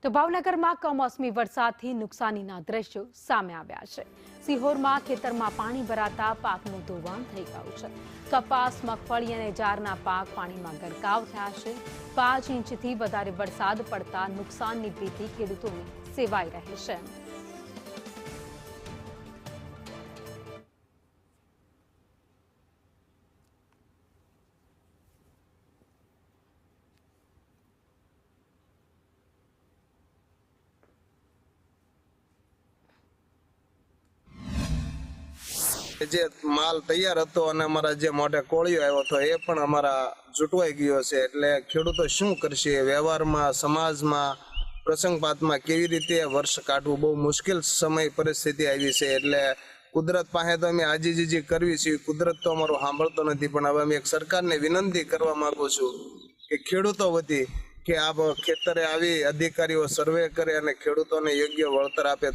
તો ભાવનગરમાં કમોસમી વરસાદથી નુકસાનીના દ્રશ્યો સામે આવ્યા છે। સિહોરમાં ખેતરમાં પાણી ભરાતા પાકનું ધોવાણ થઈ ગયું છે। કપાસ, મગફળી અને જારના પાક પાણીમાં ગરકાવ થયા છે। 5 ઇંચથી વધારે વરસાદ પડતા નુકસાનની ભીતિ ખેડૂતોને સેવાઈ રહી છે। જે માલ તૈયાર હતો અને અમારા જે મોઢે કોળિયો આવ્યો હતો એ પણ અમારા જૂટવાઈ ગયો છે। એટલે ખેડૂતો શું કરશે? વ્યવહારમાં, સમાજમાં, પ્રસંગપાતમાં કેવી રીતે વર્ષ કાઢવું બહુ મુશ્કેલ સમય પરિસ્થિતિ આવી છે। એટલે કુદરત પાસે તો અમે આજીજી કરવી છે, કુદરત તો અમારું સાંભળતો નથી। પણ હવે અમે એક સરકારને વિનંતી કરવા માંગુ છું કે ખેડૂતો વતી કે આ ખેતરે આવી અધિકારીઓ સર્વે કરે અને ખેડૂતોને યોગ્ય વળતર આપે।